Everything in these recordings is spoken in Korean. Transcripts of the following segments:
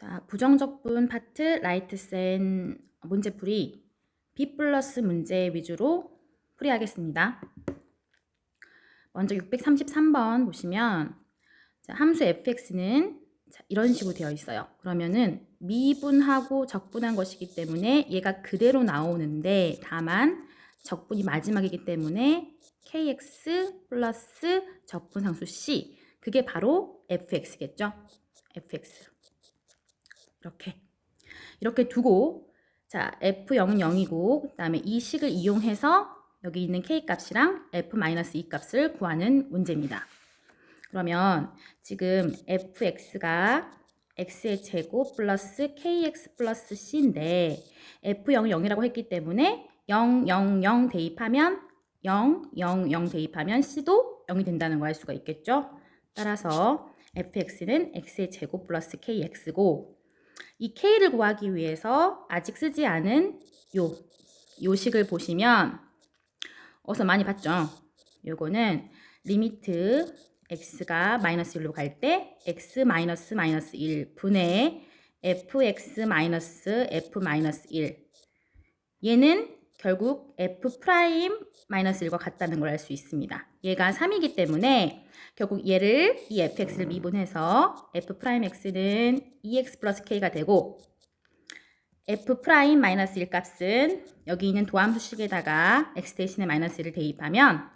자, 부정적분 파트 라이트 센 문제풀이 B 플러스 문제 위주로 풀이하겠습니다. 먼저 633번 보시면 자, 함수 fx는 이런 식으로 되어 있어요. 그러면은 미분하고 적분한 것이기 때문에 얘가 그대로 나오는데 다만 적분이 마지막이기 때문에 kx 플러스 적분상수 c, 그게 바로 fx겠죠. fx 이렇게 두고, 자, f0은 0이고 그 다음에 이 식을 이용해서 여기 있는 k 값이랑 f-2 값을 구하는 문제입니다. 그러면 지금 fx가 x의 제곱 플러스 kx 플러스 c인데 f0이 0이라고 했기 때문에 0, 0, 0 대입하면 0, 0, 0 대입하면 c도 0이 된다는 걸 알 수가 있겠죠. 따라서 fx는 x의 제곱 플러스 kx고, 이 k를 구하기 위해서 아직 쓰지 않은 요 식을 보시면 어서 많이 봤죠. 요거는 리미트 x가 마이너스 1로 갈 때 x 마이너스 1 분의 fx 마이너스 f 마이너스 1, 얘는 결국 f 프라임 마이너스 1과 같다는 걸 알 수 있습니다. 얘가 3이기 때문에 결국 얘를, 이 fx를 미분해서 f 프라임 x는 2x 플러스 k가 되고, f 프라임 마이너스 1 값은 여기 있는 도함수식에다가 x 대신에 마이너스 1을 대입하면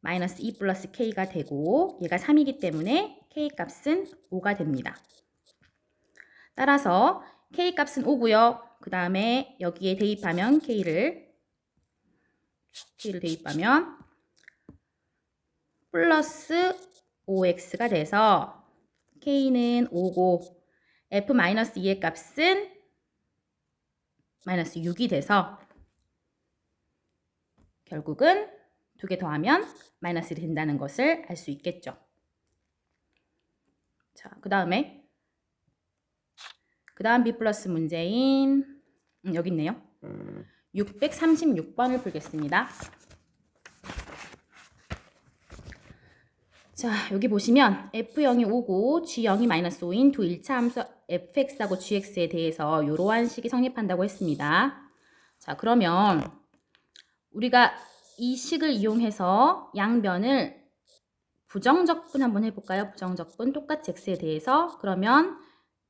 마이너스 2 플러스 k가 되고, 얘가 3이기 때문에 k 값은 5가 됩니다. 따라서 k 값은 5고요. 그 다음에 여기에 대입하면 k를 대입하면 플러스 5x가 돼서 k는 5고 f-2의 값은 마이너스 6이 돼서 결국은 두 개 더하면 마이너스 1이 된다는 것을 알 수 있겠죠. 자, 그 다음 B 플러스 문제인 여기 있네요. 636번을 풀겠습니다. 자, 여기 보시면 f0이 5고 g0이 마이너스 5인 두 1차 함수 fx하고 gx에 대해서 이러한 식이 성립한다고 했습니다. 자, 그러면 우리가 이 식을 이용해서 양변을 부정적분 한번 해볼까요? 부정적분 똑같이 x에 대해서. 그러면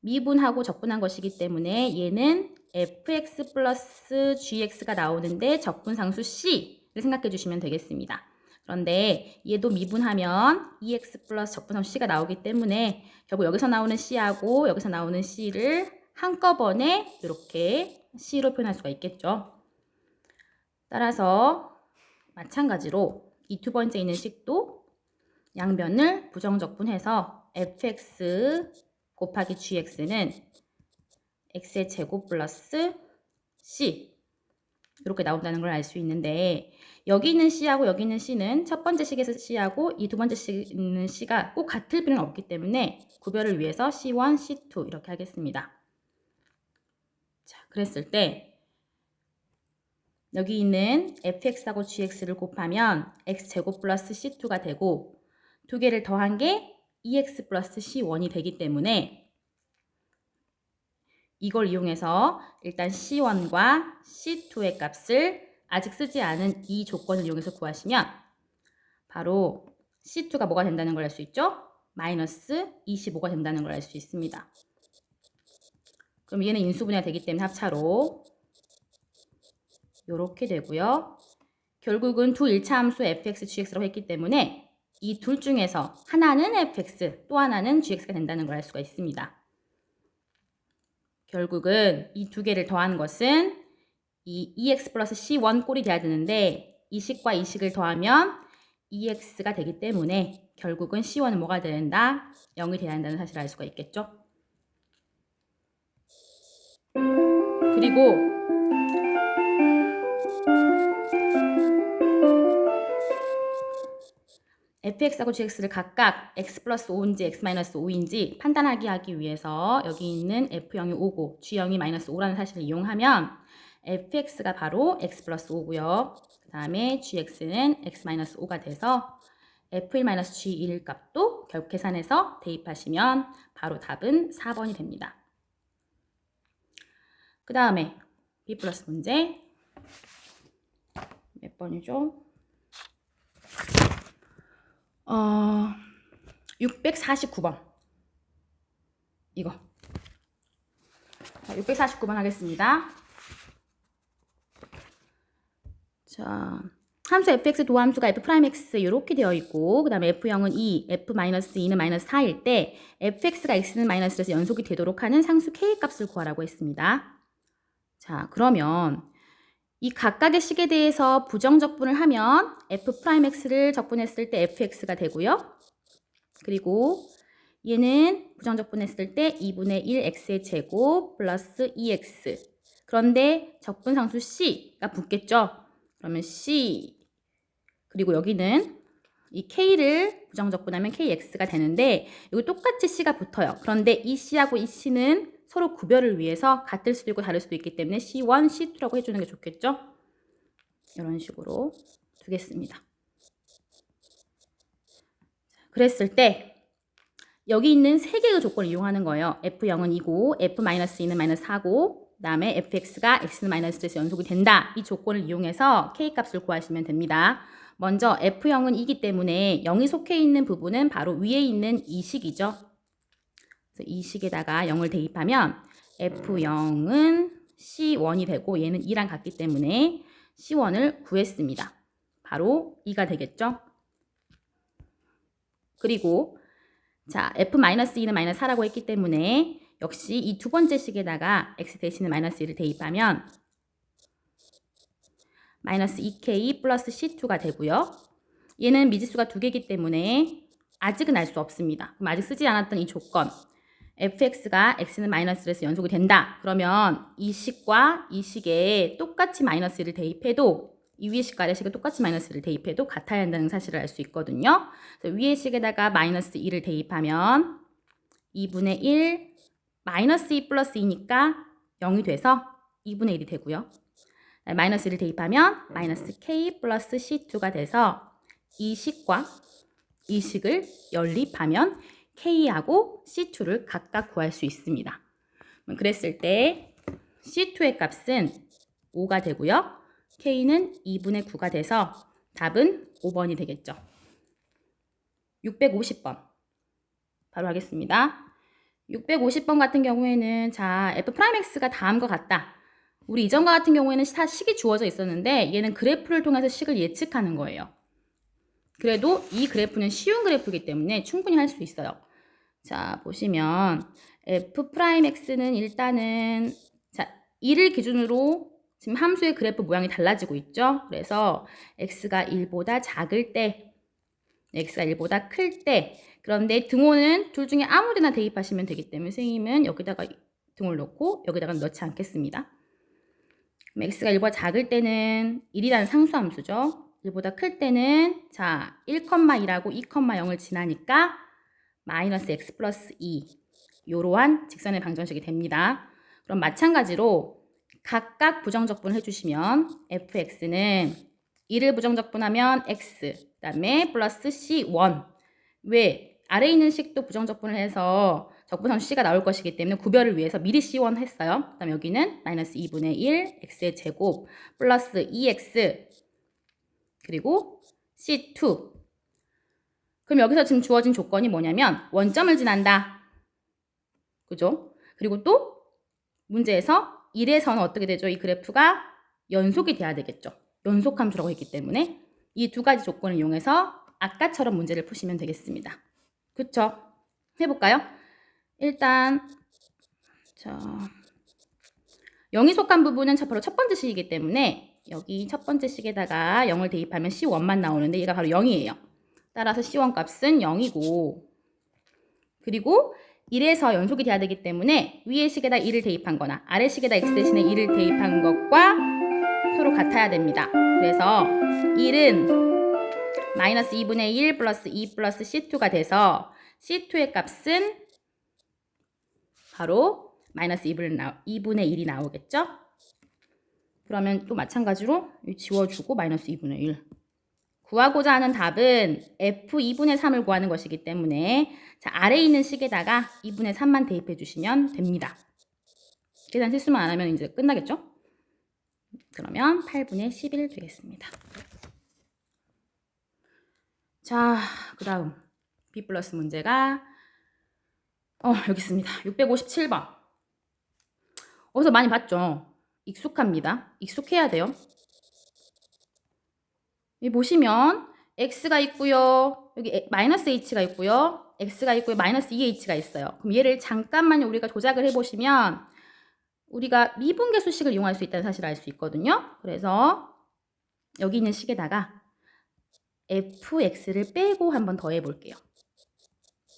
미분하고 적분한 것이기 때문에 얘는 fx 플러스 gx가 나오는데 적분상수 c를 생각해 주시면 되겠습니다. 그런데 얘도 미분하면 2x 플러스 적분상수 c가 나오기 때문에 결국 여기서 나오는 c하고 여기서 나오는 c를 한꺼번에 이렇게 c로 표현할 수가 있겠죠. 따라서 마찬가지로 이 두 번째 있는 식도 양변을 부정적분해서 fx 곱하기 gx는 x의 제곱 플러스 c, 이렇게 나온다는 걸 알 수 있는데, 여기 있는 c하고 여기 있는 c는 첫 번째 식에서 c하고 이 두 번째 식에 있는 c가 꼭 같을 필요는 없기 때문에 구별을 위해서 c1, c2 이렇게 하겠습니다. 자, 그랬을 때 여기 있는 fx하고 gx를 곱하면 x제곱 플러스 c2가 되고, 두 개를 더한 게 2x 플러스 c1이 되기 때문에 이걸 이용해서 일단 c1과 c2의 값을 아직 쓰지 않은 이 조건을 이용해서 구하시면 바로 c2가 뭐가 된다는 걸 알 수 있죠? 마이너스 25가 된다는 걸 알 수 있습니다. 그럼 얘는 인수분해가 되기 때문에 합차로 이렇게 되고요. 결국은 두 1차 함수 fx, gx라고 했기 때문에 이 둘 중에서 하나는 fx, 또 하나는 gx가 된다는 걸 알 수가 있습니다. 결국은 이 두 개를 더한 것은 이 2x 플러스 c1 꼴이 돼야 되는데, 이 식과 이 식을 더하면 2x가 되기 때문에 결국은 c1은 뭐가 된다? 0이 돼야 한다는 사실을 알 수가 있겠죠. 그리고 fx하고 gx를 각각 x 플러스 5인지 x 마이너스 5인지 판단하기 하기 위해서 여기 있는 f0이 5고 g0이 마이너스 5라는 사실을 이용하면 fx가 바로 x 플러스 5고요. 그 다음에 gx는 x 마이너스 5가 돼서 f1 마이너스 g1 값도 결국 계산해서 대입하시면 바로 답은 4번이 됩니다. 그 다음에 B 플러스 문제 몇 번이죠? 649번. 이거. 자, 649번 하겠습니다. 자, 함수 fx 도함수가 f'x 이렇게 되어 있고, 그 다음에 f0은 2, f-2는 마이너스 4일 때 fx가 x는 마이너스에서 연속이 되도록 하는 상수 k 값을 구하라고 했습니다. 자, 그러면 이 각각의 식에 대해서 부정적분을 하면 f'x를 적분했을 때 fx가 되고요. 그리고 얘는 부정적분했을 때 2분의 1 x의 제곱 플러스 2x. 그런데 적분상수 c가 붙겠죠. 그러면 c. 그리고 여기는 이 k를 부정적분하면 kx가 되는데 여기 똑같이 c가 붙어요. 그런데 이 c하고 이 c는 서로 구별을 위해서 같을 수도 있고 다를 수도 있기 때문에 C1, C2라고 해주는 게 좋겠죠? 이런 식으로 두겠습니다. 그랬을 때 여기 있는 세 개의 조건을 이용하는 거예요. F0은 2고 F-2는 마이너스 4고 그 다음에 fx가 x는 마이너스 1에서 연속이 된다. 이 조건을 이용해서 k값을 구하시면 됩니다. 먼저 F0은 2기 때문에 0이 속해 있는 부분은 바로 위에 있는 이 식이죠. 그래서 이 식에다가 0을 대입하면 F0은 C1이 되고 얘는 2랑 같기 때문에 C1을 구했습니다. 바로 2가 되겠죠. 그리고 자, F-2는 마이너스 4라고 했기 때문에 역시 이 두 번째 식에다가 x 대신에 마이너스 1을 대입하면 마이너스 2k 플러스 C2가 되고요. 얘는 미지수가 두 개이기 때문에 아직은 알 수 없습니다. 그럼 아직 쓰지 않았던 이 조건 fx가 x는 마이너스 1에서 연속이 된다. 그러면 이 식과 이 식에 똑같이 마이너스 1을 대입해도 이 위의 식과 아래 식에 똑같이 마이너스 1을 대입해도 같아야 한다는 사실을 알 수 있거든요. 그래서 위의 식에다가 마이너스 2를 대입하면 2분의 1 마이너스 2 플러스 2니까 0이 돼서 2분의 1이 되고요. 마이너스 1을 대입하면 마이너스 k 플러스 c2가 돼서 이 식과 이 식을 연립하면 k하고 c2를 각각 구할 수 있습니다. 그랬을 때 c2의 값은 5가 되고요. k는 2분의 9가 돼서 답은 5번이 되겠죠. 650번 바로 하겠습니다. 650번 같은 경우에는 자 f'x가 다음과 같다. 우리 이전과 같은 경우에는 다 식이 주어져 있었는데 얘는 그래프를 통해서 식을 예측하는 거예요. 그래도 이 그래프는 쉬운 그래프이기 때문에 충분히 할 수 있어요. 자 보시면 f'x는 일단은 자 1을 기준으로 지금 함수의 그래프 모양이 달라지고 있죠. 그래서 x가 1보다 작을 때 x가 1보다 클 때 그런데 등호는 둘 중에 아무 데나 대입하시면 되기 때문에 선생님은 여기다가 등호를 넣고 여기다가 넣지 않겠습니다. 그럼 x가 1보다 작을 때는 1이라는 상수함수죠. 1보다 클 때는 자 1,2하고 2,0을 지나니까 마이너스 x 플러스 2 이러한 직선의 방정식이 됩니다. 그럼 마찬가지로 각각 부정적분을 해주시면 fx는 1을 부정적분하면 x 그 다음에 플러스 c1 왜? 아래에 있는 식도 부정적분을 해서 적분상수 c가 나올 것이기 때문에 구별을 위해서 미리 c1 했어요. 그 다음에 여기는 마이너스 2분의 1 x의 제곱 플러스 2x 그리고 c2 그럼 여기서 지금 주어진 조건이 뭐냐면 원점을 지난다. 그죠? 그리고 또 문제에서 1에서는 어떻게 되죠? 이 그래프가 연속이 돼야 되겠죠. 연속함수라고 했기 때문에 이 두 가지 조건을 이용해서 아까처럼 문제를 푸시면 되겠습니다. 그쵸? 해볼까요? 일단 자 0이 속한 부분은 바로 첫 번째 식이기 때문에 여기 첫 번째 식에다가 0을 대입하면 C1만 나오는데 얘가 바로 0이에요. 따라서 C1 값은 0이고 그리고 1에서 연속이 돼야 되기 때문에 위의 식에다 1을 대입한 거나 아래 식에다 x 대신에 1을 대입한 것과 서로 같아야 됩니다. 그래서 1은 마이너스 2분의 1 플러스 2 플러스 C2가 돼서 C2의 값은 바로 마이너스 2분의 1이 나오겠죠? 그러면 또 마찬가지로 지워주고 마이너스 2분의 1 구하고자 하는 답은 F2분의 3을 구하는 것이기 때문에 자, 아래에 있는 식에다가 2분의 3만 대입해 주시면 됩니다. 계산 실수만 안 하면 이제 끝나겠죠? 그러면 8분의 11 되겠습니다. 자, 그 다음 B 플러스 문제가 여기 있습니다. 657번. 어디서 많이 봤죠? 익숙합니다. 익숙해야 돼요. 여기 보시면 x가 있고요. 여기 마이너스 h가 있고요. x가 있고요. 마이너스 2h가 있어요. 그럼 얘를 잠깐만 우리가 조작을 해보시면 우리가 미분계수식을 이용할 수 있다는 사실을 알 수 있거든요. 그래서 여기 있는 식에다가 fx를 빼고 한번 더해 볼게요.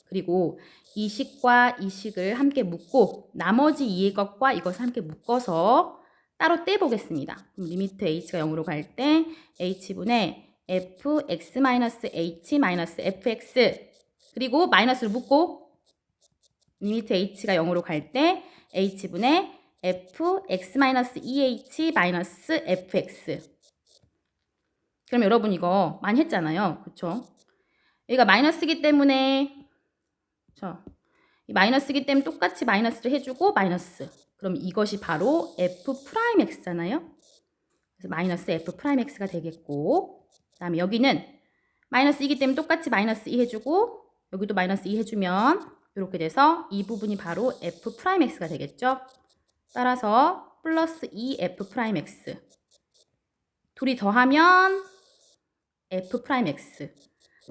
그리고 이 식과 이 식을 함께 묶고 나머지 2의 것과 이것을 함께 묶어서 따로 떼보겠습니다. 그럼 리미트 h가 0으로 갈 때 h분의 fx-h-fx 그리고 마이너스를 묶고 리미트 h가 0으로 갈 때 h분의 fx-2h-fx 그럼 여러분 이거 많이 했잖아요. 그쵸? 여기가 마이너스이기 때문에 이 마이너스이기 때문에 똑같이 마이너스를 해주고 마이너스 그럼 이것이 바로 f'x잖아요. 그래서 마이너스 f'x가 되겠고 그 다음에 여기는 마이너스이기 때문에 똑같이 마이너스 2 해주고 여기도 마이너스 2 해주면 이렇게 돼서 이 부분이 바로 f'x가 되겠죠. 따라서 플러스 2f'x 둘이 더하면 f'x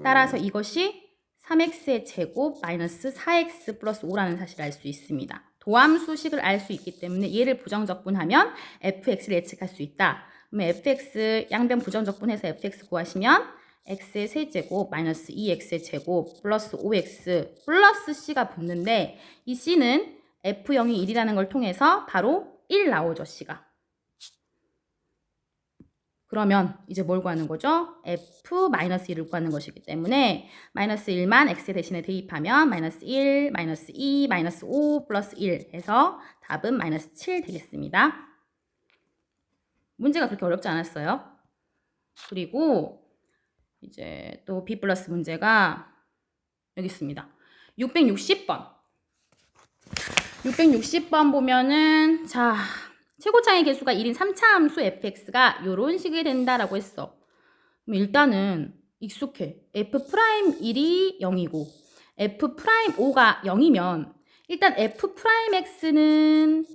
따라서 이것이 3x의 제곱 마이너스 4x 플러스 5라는 사실을 알 수 있습니다. 도함수식을 알 수 있기 때문에 얘를 부정적분하면 fx를 예측할 수 있다. 그러면 fx 양변 부정적분해서 fx 구하시면 x의 세제곱 마이너스 2x의 제곱 플러스 5x 플러스 c가 붙는데 이 c는 f0이 1이라는 걸 통해서 바로 1 나오죠. c가. 그러면 이제 뭘 구하는 거죠? f-1을 구하는 것이기 때문에 마이너스 1만 x 대신에 대입하면 마이너스 1, 마이너스 2, 마이너스 5, 플러스 1 해서 답은 마이너스 7 되겠습니다. 문제가 그렇게 어렵지 않았어요. 그리고 이제 또 B 플러스 문제가 여기 있습니다. 660번. 660번 보면은 자 최고차의 개수가 1인 3차 함수 fx가 이런 식이 된다라고 했어. 그럼 일단은 익숙해. f'1이 0이고 f'5가 0이면 일단 f'x는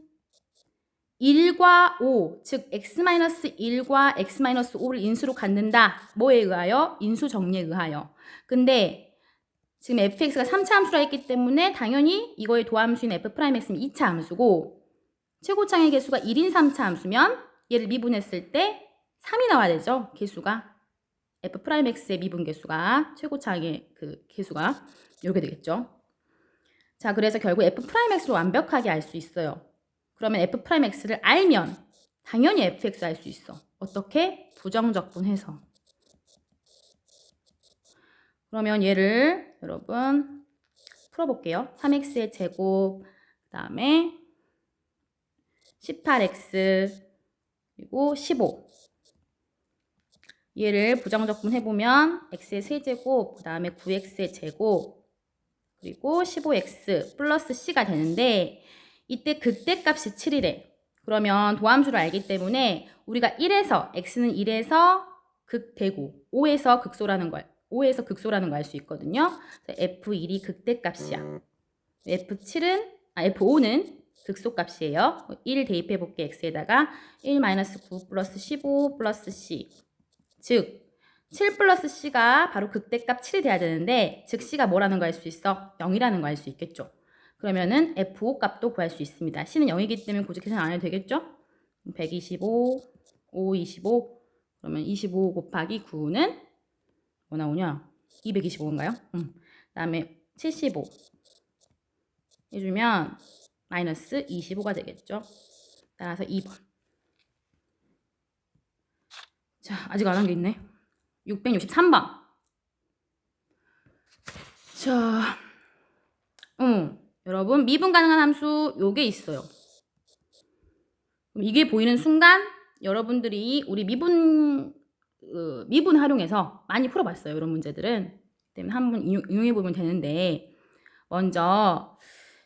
1과 5, 즉 x-1과 x-5를 인수로 갖는다. 뭐에 의하여? 인수 정리에 의하여. 근데 지금 fx가 3차 함수라 했기 때문에 당연히 이거의 도함수인 f'x는 2차 함수고 최고차의 개수가 1인 3차 함수면 얘를 미분했을 때 3이 나와야 되죠. 개수가. f'x의 미분 개수가 최고차의 그 개수가 이렇게 되겠죠. 자, 그래서 결국 f'x로 완벽하게 알 수 있어요. 그러면 f'x를 알면 당연히 fx 알 수 있어. 어떻게? 부정적분해서. 그러면 얘를 여러분 풀어볼게요. 3x의 제곱 그 다음에 18x 그리고 15 얘를 부정적분 해보면 x의 세제곱 그 다음에 9x의 제곱 그리고 15x 플러스 c가 되는데 이때 극대값이 7이래. 그러면 도함수를 알기 때문에 우리가 1에서 x는 1에서 극대고 5에서 극소라는 걸 5에서 극소라는 걸 알 수 있거든요. f1이 극대값이야. f5는 극소값이에요. 1 대입해 볼게. x에다가 1-9 플러스 15 플러스 c 즉 7 플러스 c가 바로 극대값 7이 돼야 되는데 즉 c가 뭐라는 거 알 수 있어? 0이라는 거 알 수 있겠죠. 그러면은 f5 값도 구할 수 있습니다. c는 0이기 때문에 굳이 계산 안 해도 되겠죠? 125, 5, 25 그러면 25 곱하기 9는 뭐 나오냐? 225인가요? 그 다음에 75 해주면 마이너스 25가 되겠죠. 따라서 2번. 자, 아직 안 한 게 있네. 663번. 자, 여러분 미분 가능한 함수 요게 있어요. 이게 보이는 순간 여러분들이 우리 미분 활용해서 많이 풀어봤어요. 이런 문제들은. 때문에 한번 이용해보면 되는데 먼저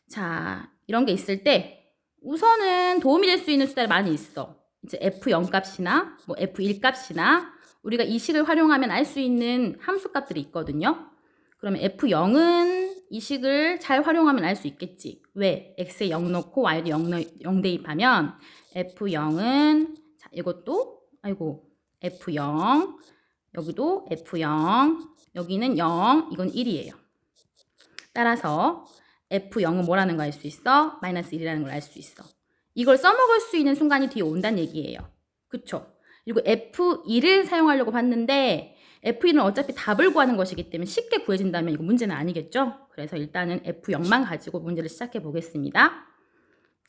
자 이런 게 있을 때 우선은 도움이 될 수 있는 숫자가 많이 있어. 이제 F0 값이나 뭐 F1 값이나 우리가 이 식을 활용하면 알 수 있는 함수 값들이 있거든요. 그러면 F0은 이 식을 잘 활용하면 알 수 있겠지. 왜? x에 0 넣고 y도 0 대입하면 F0은 자, 이것도 아이고 F0 여기도 F0 여기는 0 이건 1이에요. 따라서 F0은 뭐라는 걸 알 수 있어? 마이너스 1이라는 걸 알 수 있어. 이걸 써먹을 수 있는 순간이 뒤에 온다는 얘기예요. 그쵸? 그리고 F1을 사용하려고 봤는데 F1은 어차피 답을 구하는 것이기 때문에 쉽게 구해진다면 이거 문제는 아니겠죠? 그래서 일단은 F0만 가지고 문제를 시작해 보겠습니다.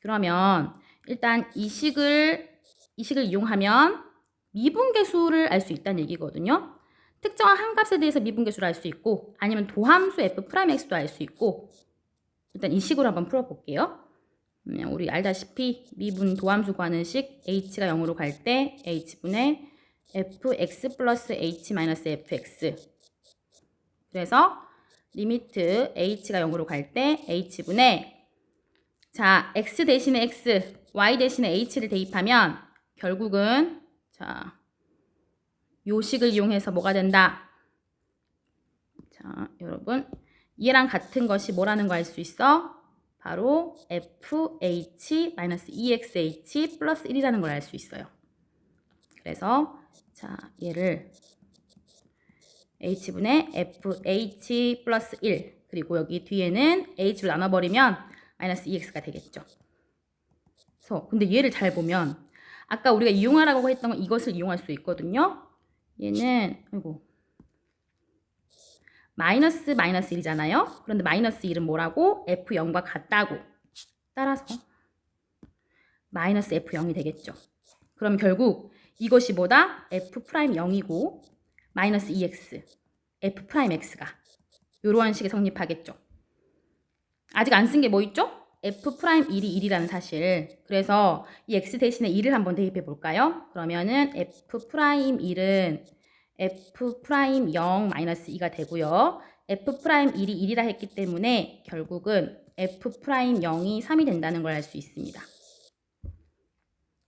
그러면 일단 이 식을 이용하면 미분계수를 알 수 있다는 얘기거든요. 특정한 한 값에 대해서 미분계수를 알 수 있고 아니면 도함수 F'X도 알 수 있고 일단 이 식으로 한번 풀어볼게요. 우리 알다시피 미분 도함수 구하는 식 h가 0으로 갈 때 h분의 fx 플러스 h 마이너스 fx 그래서 리미트 h가 0으로 갈 때 h분의 자 x 대신에 x, y 대신에 h를 대입하면 결국은 자 요 식을 이용해서 뭐가 된다? 자 여러분 얘랑 같은 것이 뭐라는 거 알 수 있어? 바로 fh-exh 플러스 1이라는 걸 알 수 있어요. 그래서 자 얘를 h분의 fh 플러스 1 그리고 여기 뒤에는 h를 나눠버리면 마이너스 2x가 되겠죠. 그래서 근데 얘를 잘 보면 아까 우리가 이용하라고 했던 건 이것을 이용할 수 있거든요. 얘는 아이고 마이너스 1이잖아요. 그런데 마이너스 1은 뭐라고? F0과 같다고. 따라서 마이너스 F0이 되겠죠. 그럼 결국 이것이 뭐다? F'0이고 마이너스 2x, F'X가 이러한 식이 성립하겠죠. 아직 안 쓴 게 뭐 있죠? F'1이 1이라는 사실. 그래서 이 x 대신에 1을 한번 대입해 볼까요? 그러면은 F'1은 F'0 마이너스 2가 되고요. F'1이 1이라 했기 때문에 결국은 F'0이 3이 된다는 걸 알 수 있습니다.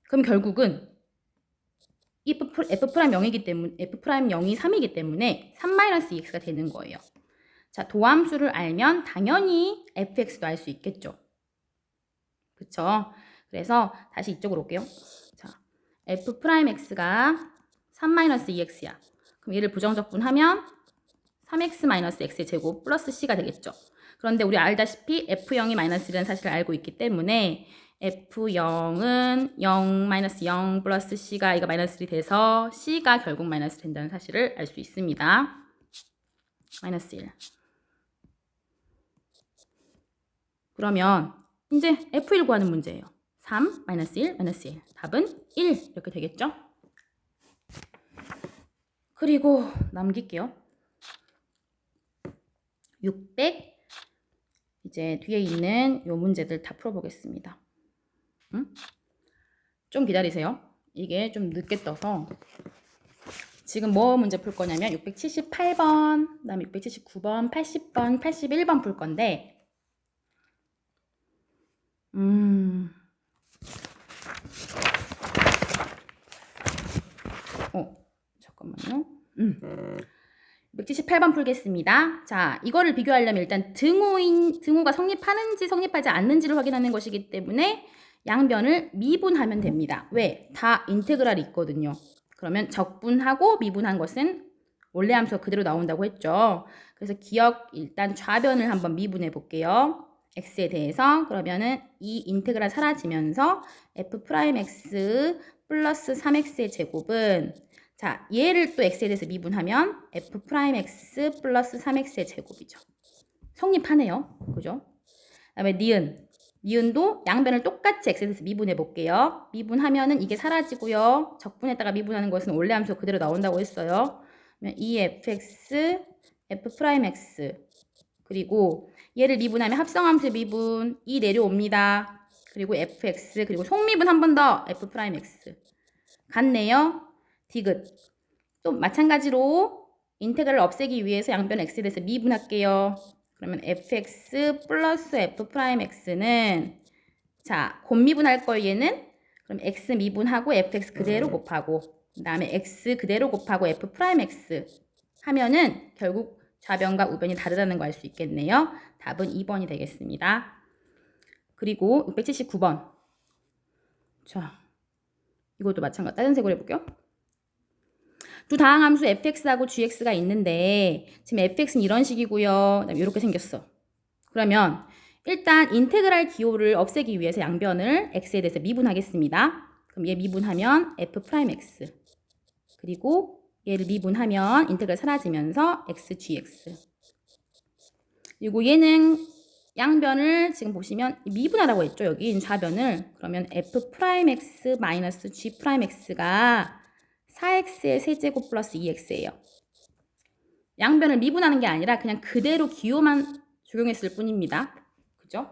그럼 결국은 F'0이기 때문에 F'0이 3이기 때문에 3-2x가 되는 거예요. 자, 도함수를 알면 당연히 fx도 알 수 있겠죠. 그쵸? 그래서 다시 이쪽으로 올게요. 자, F'X가 3-2x야. 그럼 얘를 부정적분하면 3x-x의 제곱 플러스 c가 되겠죠. 그런데 우리 알다시피 F0이 마이너스 1이라는 사실을 알고 있기 때문에 F0은 0-0 플러스 c가 이거 마이너스 1이 돼서 c가 결국 마이너스 된다는 사실을 알 수 있습니다. 마이너스 1. 그러면 이제 F1 구하는 문제예요. 3, 마이너스 1, 마이너스 1. 답은 1 이렇게 되겠죠? 그리고 남길게요. 600 이제 뒤에 있는 요 문제들 다 풀어보겠습니다. 좀 기다리세요. 이게 좀 늦게 떠서 지금 뭐 문제 풀 거냐면 678번, 그 다음에 679번, 80번, 81번 풀 건데 잠깐만요. 678번 풀겠습니다. 자, 이거를 비교하려면 일단 등호가 성립하는지 성립하지 않는지를 확인하는 것이기 때문에 양변을 미분하면 됩니다. 왜? 다 인테그랄이 있거든요. 그러면 적분하고 미분한 것은 원래 함수가 그대로 나온다고 했죠. 그래서 기억 일단 좌변을 한번 미분해 볼게요. x에 대해서 그러면은 이 인테그랄 사라지면서 f'x 플러스 3x의 제곱은 자, 얘를 또 x에 대해서 미분하면 f'x 플러스 3x의 제곱이죠. 성립하네요. 그죠? 그 다음에 니은도 양변을 똑같이 x에 대해서 미분해 볼게요. 미분하면은 이게 사라지고요. 적분했다가 미분하는 것은 원래 함수 그대로 나온다고 했어요. 그러면 2fx, f'x 그리고 얘를 미분하면 합성함수 미분 2 내려옵니다. 그리고 fx 그리고 속미분 한 번 더 f'x 같네요. 디귿. 또 마찬가지로 인테그랄을 없애기 위해서 양변 x에 대해서 미분할게요. 그러면 fx 플러스 f'x는 자, 곱미분할 걸 얘는 그럼 x 미분하고 fx 그대로 곱하고 그 다음에 x 그대로 곱하고 f 프라임 x 하면은 결국 좌변과 우변이 다르다는 거 알 수 있겠네요. 답은 2번이 되겠습니다. 그리고 679번. 자, 이것도 마찬가지 다른 색으로 해볼게요. 두 다항함수 fx하고 gx가 있는데 지금 fx는 이런 식이고요. 그다음에 이렇게 생겼어. 그러면 일단 인테그랄 기호를 없애기 위해서 양변을 x에 대해서 미분하겠습니다. 그럼 얘 미분하면 f 프라임 x 그리고 얘를 미분하면 인테그랄 사라지면서 x gx 그리고 얘는 양변을 지금 보시면 미분하라고 했죠. 여기 좌변을. 그러면 f 프라임 x 마이너스 g 프라임 x가 4x의 세제곱 플러스 2x예요. 양변을 미분하는 게 아니라 그냥 그대로 기호만 적용했을 뿐입니다. 그죠?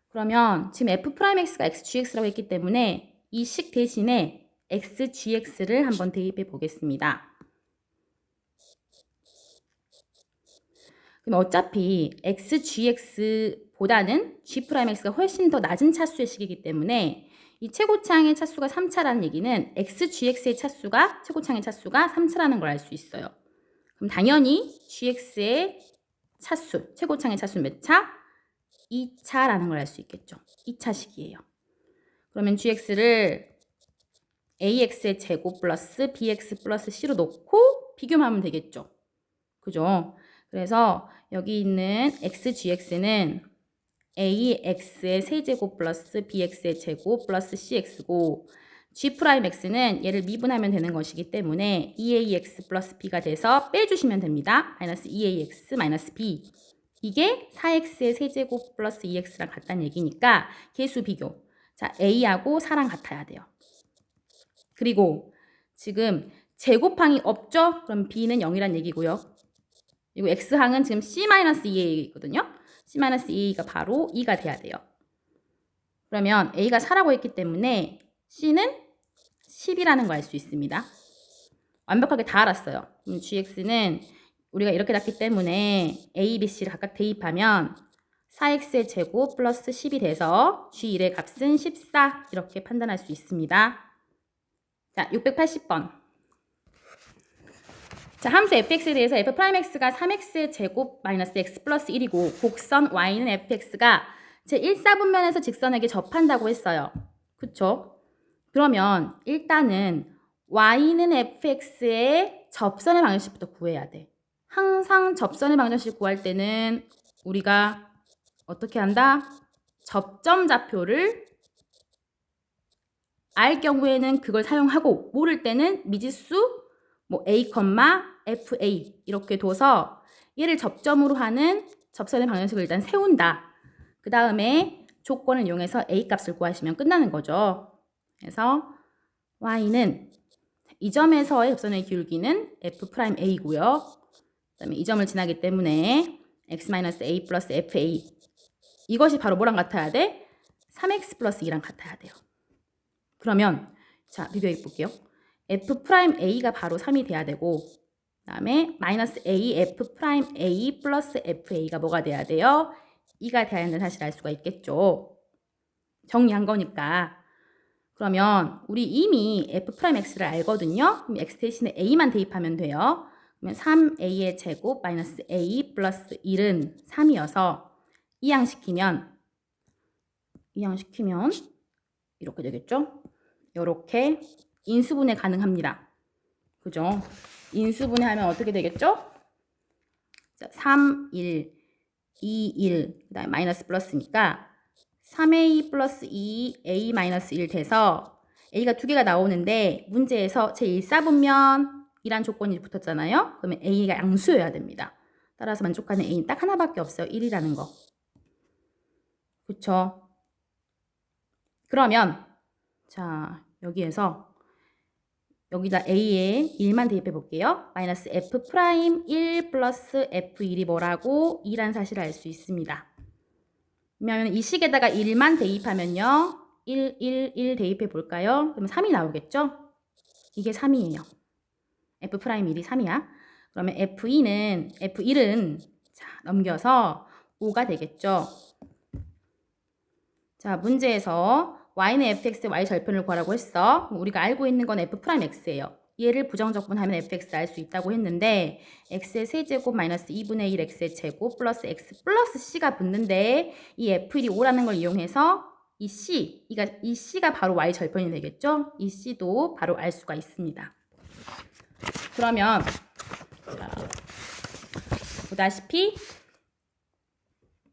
그러면 지금 f 프라임 x가 x gx라고 했기 때문에 이 식 대신에 x gx를 한번 대입해 보겠습니다. 그럼 어차피 x gx보다는 g 프라임 x가 훨씬 더 낮은 차수의 식이기 때문에 이 최고차항의 차수가 3차라는 얘기는 x gx의 차수가 최고차항의 차수가 3차라는 걸 알 수 있어요. 그럼 당연히 gx의 차수, 최고차항의 차수 몇 차? 2차라는 걸 알 수 있겠죠. 2차식이에요. 그러면 gx를 ax의 제곱 플러스 bx 플러스 c로 놓고 비교만 하면 되겠죠. 그죠? 그래서 여기 있는 x gx는 ax의 세제곱 플러스 bx의 제곱 플러스 cx고 g 프라임 x는 얘를 미분하면 되는 것이기 때문에 2ax 플러스 b가 돼서 빼주시면 됩니다. 마이너스 2ax 마이너스 b 이게 4x의 세제곱 플러스 2x랑 같다는 얘기니까 계수 비교. 자, a하고 4랑 같아야 돼요. 그리고 지금 제곱항이 없죠? 그럼 b는 0이란 얘기고요. 그리고 x항은 지금 c-2a거든요. c-2a가 바로 2가 돼야 돼요. 그러면 a가 4라고 했기 때문에 c는 10이라는 걸 알 수 있습니다. 완벽하게 다 알았어요. gx는 우리가 이렇게 났기 때문에 a, b, c를 각각 대입하면 4x의 제곱 플러스 10이 돼서 g1의 값은 14 이렇게 판단할 수 있습니다. 자, 680번. 자, 함수 fx에 대해서 f 프라임 x가 3x의 제곱 마이너스 x 플러스 1이고 곡선 y는 fx가 제1사분면에서 직선에게 접한다고 했어요. 그쵸? 그러면 일단은 y는 fx의 접선의 방정식부터 구해야 돼. 항상 접선의 방정식 구할 때는 우리가 어떻게 한다? 접점 좌표를 알 경우에는 그걸 사용하고 모를 때는 미지수 뭐 a, fa 이렇게 둬서 얘를 접점으로 하는 접선의 방정식을 일단 세운다. 그 다음에 조건을 이용해서 a 값을 구하시면 끝나는 거죠. 그래서 y는 이 점에서의 접선의 기울기는 f'a고요. 그 다음에 이 점을 지나기 때문에 x-a 플러스 fa 이것이 바로 뭐랑 같아야 돼? 3x 플러스 2랑 같아야 돼요. 그러면 자 비교해 볼게요. f'a가 바로 3이 돼야 되고 그 다음에 마이너스 a f'a 플러스 fa가 뭐가 돼야 돼요? 2가 돼야 한다는 사실을 알 수가 있겠죠. 정리한 거니까. 그러면 우리 이미 f'x를 알거든요. 그럼 x 대신에 a만 대입하면 돼요. 그러면 3a의 제곱 마이너스 a 플러스 1은 3이어서 이항시키면 이렇게 되겠죠? 이렇게 인수분해 가능합니다. 그죠? 인수분해하면 어떻게 되겠죠? 자, 3, 1, 2, 1, 그 다음에 마이너스 플러스니까 3a 플러스 2, a 마이너스 1 돼서 a가 두 개가 나오는데 문제에서 제1사분면이란 조건이 붙었잖아요. 그러면 a가 양수여야 됩니다. 따라서 만족하는 a는 딱 하나밖에 없어요. 1이라는 거. 그쵸? 그러면 자 여기에서 여기다 a에 1만 대입해 볼게요. 마이너스 f 프라임 1 플러스 f1이 뭐라고 2란 사실을 알 수 있습니다. 그러면 이 식에다가 1만 대입하면요. 1, 1, 1 대입해 볼까요? 그러면 3이 나오겠죠? 이게 3이에요. f 프라임 1이 3이야. 그러면 f1은 자, 넘겨서 5가 되겠죠? 자, 문제에서 y는 fx의 y 절편을 구하라고 했어. 우리가 알고 있는 건 f'x예요. 얘를 부정적분하면 fx를 알 수 있다고 했는데 x의 세제곱 마이너스 2분의 1 x의 제곱 플러스 x 플러스 c가 붙는데 이 f1이 5라는 걸 이용해서 이 c가 바로 y 절편이 되겠죠? 이 c도 바로 알 수가 있습니다. 그러면 자, 보다시피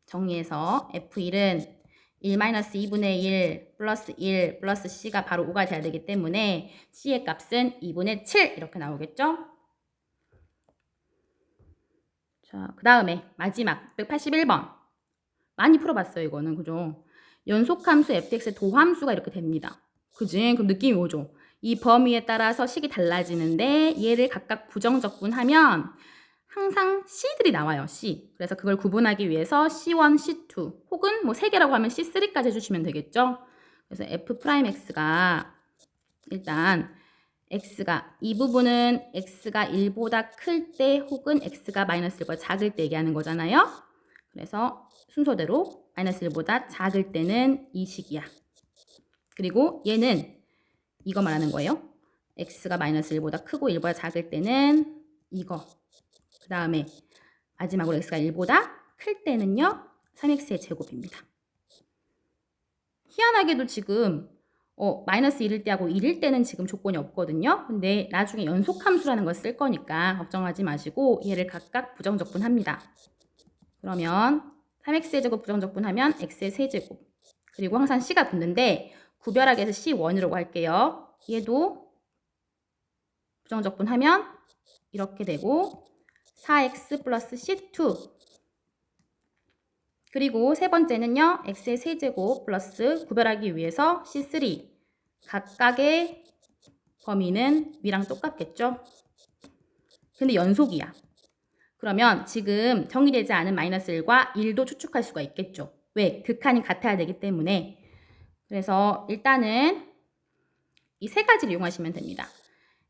정리해서 f1은 1-2분의 1 플러스 1 플러스 c가 바로 5가 돼야 되기 때문에 c의 값은 2분의 7 이렇게 나오겠죠? 자, 그 다음에 마지막 181번. 많이 풀어봤어요, 이거는. 그죠? 연속함수 fx의 도함수가 이렇게 됩니다. 그지? 그럼 느낌이 오죠? 이 범위에 따라서 식이 달라지는데 얘를 각각 부정적분하면 항상 C들이 나와요. C. 그래서 그걸 구분하기 위해서 C1, C2 혹은 뭐 3개라고 하면 C3까지 해주시면 되겠죠. 그래서 f'x가 일단 이 부분은 x가 1보다 클 때 혹은 x가 마이너스 1보다 작을 때 얘기하는 거잖아요. 그래서 순서대로 마이너스 1보다 작을 때는 이 식이야. 그리고 얘는 이거 말하는 거예요. x가 마이너스 1보다 크고 1보다 작을 때는 이거. 그 다음에 마지막으로 x가 1보다 클 때는요. 3x의 제곱입니다. 희한하게도 지금 마이너스 1일 때하고 1일 때는 지금 조건이 없거든요. 근데 나중에 연속함수라는 걸 쓸 거니까 걱정하지 마시고 얘를 각각 부정적분합니다. 그러면 3x의 제곱 부정적분하면 x의 세제곱. 그리고 항상 c가 붙는데 구별하기 위해서 c1이라고 할게요. 얘도 부정적분하면 이렇게 되고 4x 플러스 c2. 그리고 세 번째는요. x의 세제곱 플러스 구별하기 위해서 c3. 각각의 범위는 위랑 똑같겠죠? 근데 연속이야. 그러면 지금 정의되지 않은 마이너스 1과 1도 추측할 수가 있겠죠. 왜? 극한이 같아야 되기 때문에. 그래서 일단은 이 세 가지를 이용하시면 됩니다.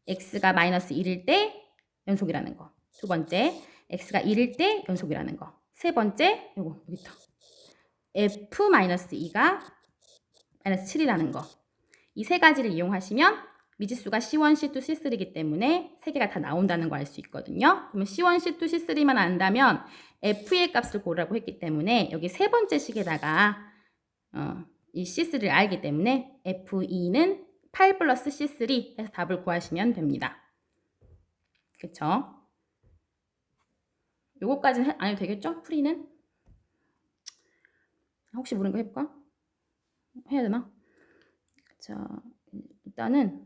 x가 마이너스 1일 때 연속이라는 거. 두 번째, x가 1일 때 연속이라는 거. 세 번째, 요거 여기 있다. f-2가 마이너스 7이라는 거. 이 세 가지를 이용하시면 미지수가 C1, C2, C3이기 때문에 세 개가 다 나온다는 거 알 수 있거든요. 그러면 C1, C2, C3만 안다면 F의 값을 고르라고 했기 때문에 여기 세 번째 식에다가 이 C3를 알기 때문에 F2는 8 플러스 C3 해서 답을 구하시면 됩니다. 그쵸? 요거까지는 안 해도 되겠죠? 풀이는? 혹시 모르는 거 해볼까? 해야 되나? 자, 일단은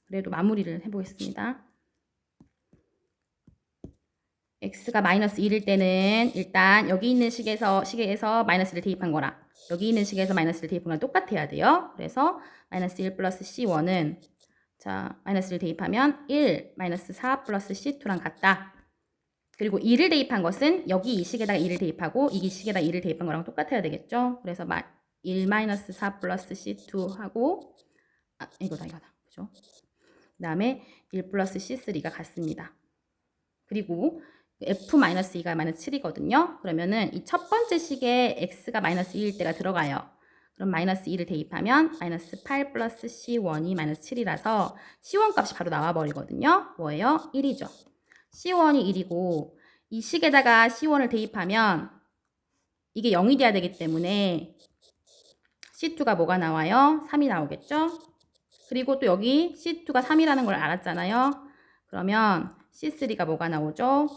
그래도 마무리를 해보겠습니다. x가 마이너스 1일 때는 일단 여기 있는 식에서 마이너스를 대입한 거랑 여기 있는 식에서 마이너스를 대입한 거랑 똑같아야 돼요. 그래서 마이너스 1 플러스 c1은 자 마이너스를 대입하면 1 마이너스 4 플러스 c2랑 같다. 그리고 2를 대입한 것은 여기 이 식에다가 2를 대입하고 이 식에다 2를 대입한 거랑 똑같아야 되겠죠. 그래서 1 마이너스 4 플러스 c2 하고 이거다. 그죠? 그 다음에 1 플러스 c3가 같습니다. 그리고 f-2가 마이너스 7이거든요. 그러면은 이 첫 번째 식에 x가 마이너스 2일 때가 들어가요. 그럼 마이너스 2를 대입하면 마이너스 8 플러스 c1이 마이너스 7이라서 c1 값이 바로 나와버리거든요. 뭐예요? 1이죠. c1이 1이고 이 식에다가 c1을 대입하면 이게 0이 돼야 되기 때문에 c2가 뭐가 나와요? 3이 나오겠죠? 그리고 또 여기 c2가 3이라는 걸 알았잖아요. 그러면 c3가 뭐가 나오죠?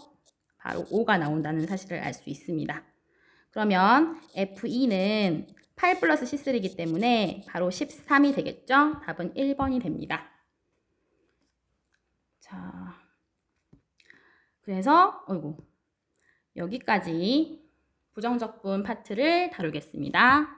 바로 5가 나온다는 사실을 알 수 있습니다. 그러면 F2는 8 플러스 C3이기 때문에 바로 13이 되겠죠? 답은 1번이 됩니다. 자, 그래서 여기까지 부정적분 파트를 다루겠습니다.